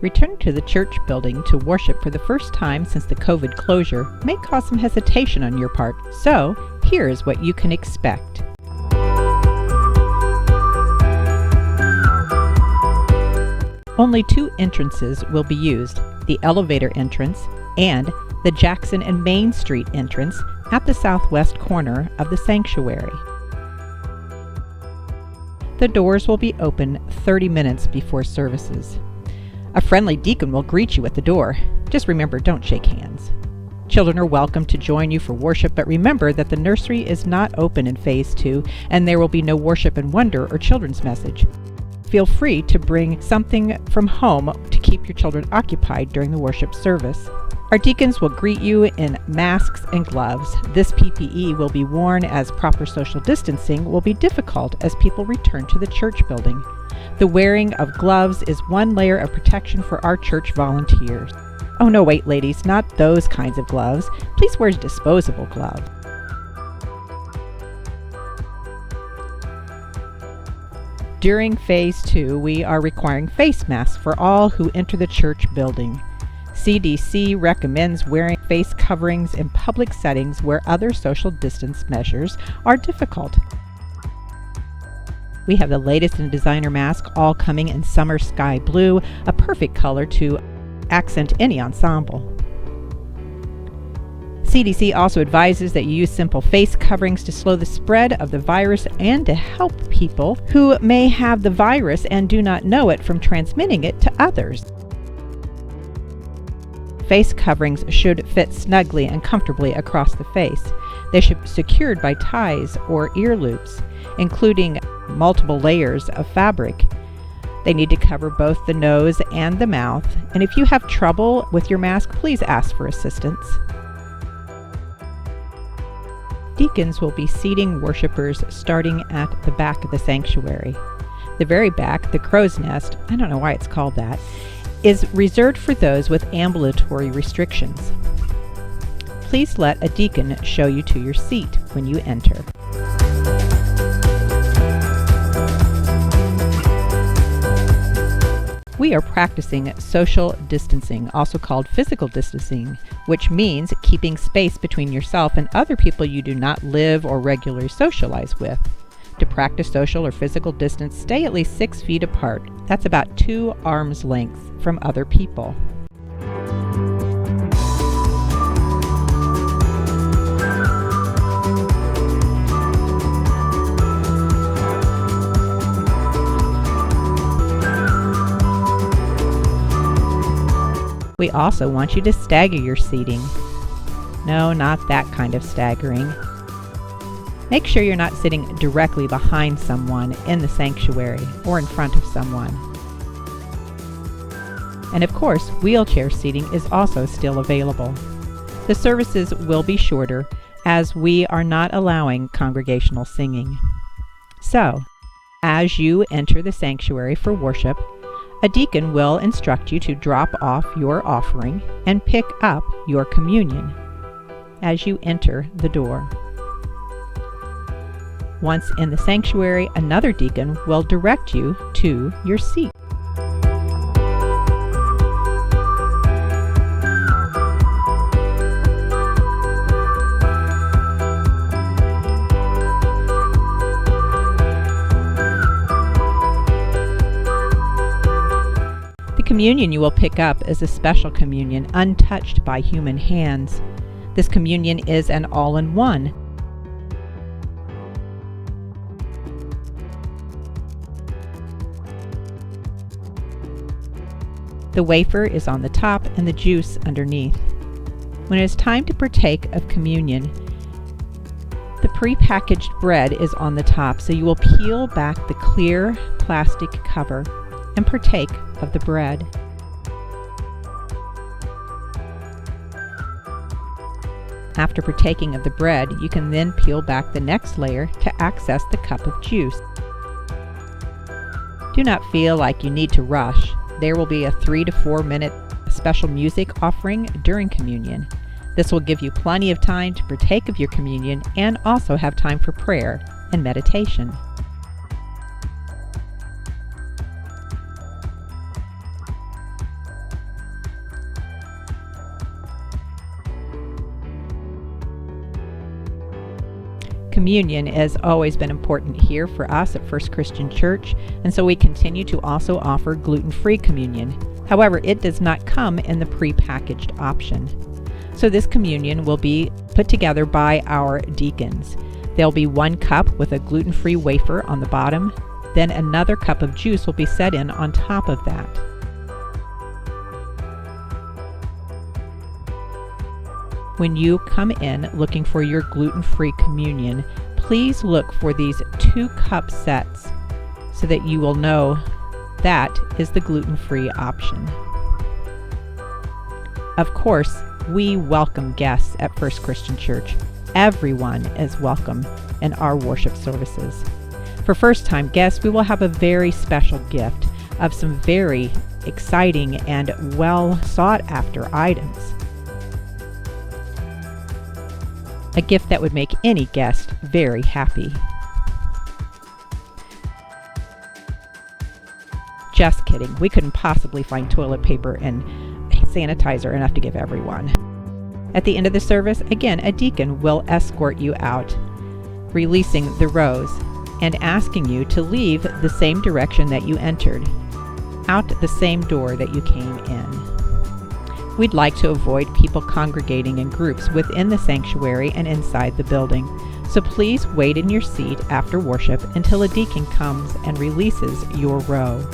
Returning to the church building to worship for the first time since the COVID closure may cause some hesitation on your part, so here is what you can expect. Only 2 entrances will be used, the elevator entrance and the Jackson and Main Street entrance at the southwest corner of the sanctuary. The doors will be open 30 minutes before services. A friendly deacon will greet you at the door. Just remember, don't shake hands. Children are welcome to join you for worship, but remember that the nursery is not open in Phase 2 and there will be no worship and wonder or children's message. Feel free to bring something from home to keep your children occupied during the worship service. Our deacons will greet you in masks and gloves. This PPE will be worn as proper social distancing will be difficult as people return to the church building. The wearing of gloves is one layer of protection for our church volunteers. Oh no, wait ladies, not those kinds of gloves. Please wear disposable gloves. During Phase 2, we are requiring face masks for all who enter the church building. CDC recommends wearing face coverings in public settings where other social distance measures are difficult. We have the latest in designer masks, all coming in summer sky blue, a perfect color to accent any ensemble. CDC also advises that you use simple face coverings to slow the spread of the virus and to help people who may have the virus and do not know it from transmitting it to others. Face coverings should fit snugly and comfortably across the face. They should be secured by ties or ear loops, including multiple layers of fabric. They need to cover both the nose and the mouth, and if you have trouble with your mask, please ask for assistance. Deacons will be seating worshipers starting at the back of the sanctuary. The very back, the crow's nest, I don't know why it's called that, is reserved for those with ambulatory restrictions. Please let a deacon show you to your seat when you enter. We are practicing social distancing, also called physical distancing, which means keeping space between yourself and other people you do not live or regularly socialize with. To practice social or physical distance, stay at least 6 feet apart. That's about 2 arms lengths from other people. We also want you to stagger your seating. No, not that kind of staggering. Make sure you're not sitting directly behind someone in the sanctuary or in front of someone. And of course, wheelchair seating is also still available. The services will be shorter as we are not allowing congregational singing. So, as you enter the sanctuary for worship, a deacon will instruct you to drop off your offering and pick up your communion as you enter the door. Once in the sanctuary, another deacon will direct you to your seat. The communion you will pick up is a special communion, untouched by human hands. This communion is an all-in-one. The wafer is on the top and the juice underneath. When it is time to partake of communion, the pre-packaged bread is on the top, so you will peel back the clear plastic cover and partake of the bread. After partaking of the bread, you can then peel back the next layer to access the cup of juice. Do not feel like you need to rush. There will be a 3 to 4 minute special music offering during communion. This will give you plenty of time to partake of your communion and also have time for prayer and meditation. Communion has always been important here for us at First Christian Church, and so we continue to also offer gluten-free communion. However, it does not come in the pre-packaged option. So this communion will be put together by our deacons. There'll be 1 cup with a gluten-free wafer on the bottom, then another cup of juice will be set in on top of that. When you come in looking for your gluten-free communion, please look for these 2-cup sets so that you will know that is the gluten-free option. Of course, we welcome guests at First Christian Church. Everyone is welcome in our worship services. For first-time guests, we will have a very special gift of some very exciting and well sought-after items. A gift that would make any guest very happy. Just kidding, we couldn't possibly find toilet paper and sanitizer enough to give everyone. At the end of the service, again, a deacon will escort you out, releasing the rows and asking you to leave the same direction that you entered, out the same door that you came in. We'd like to avoid people congregating in groups within the sanctuary and inside the building, so please wait in your seat after worship until a deacon comes and releases your row.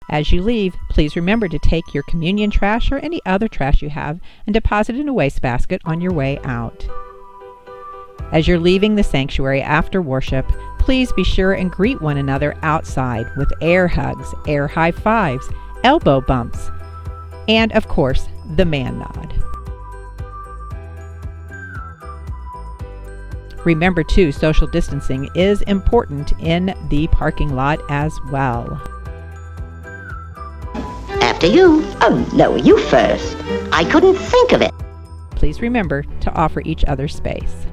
As you leave, please remember to take your communion trash or any other trash you have and deposit it in a wastebasket on your way out. As you're leaving the sanctuary after worship, please be sure and greet one another outside with air hugs, air high fives, elbow bumps, and of course, the man nod. Remember too, social distancing is important in the parking lot as well. After you. Oh, no, you first. I couldn't think of it. Please remember to offer each other space.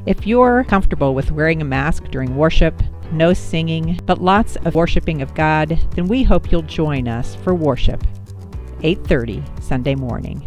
If you're comfortable with wearing a mask during worship, no singing, but lots of worshiping of God, then we hope you'll join us for worship, 8:30 Sunday morning.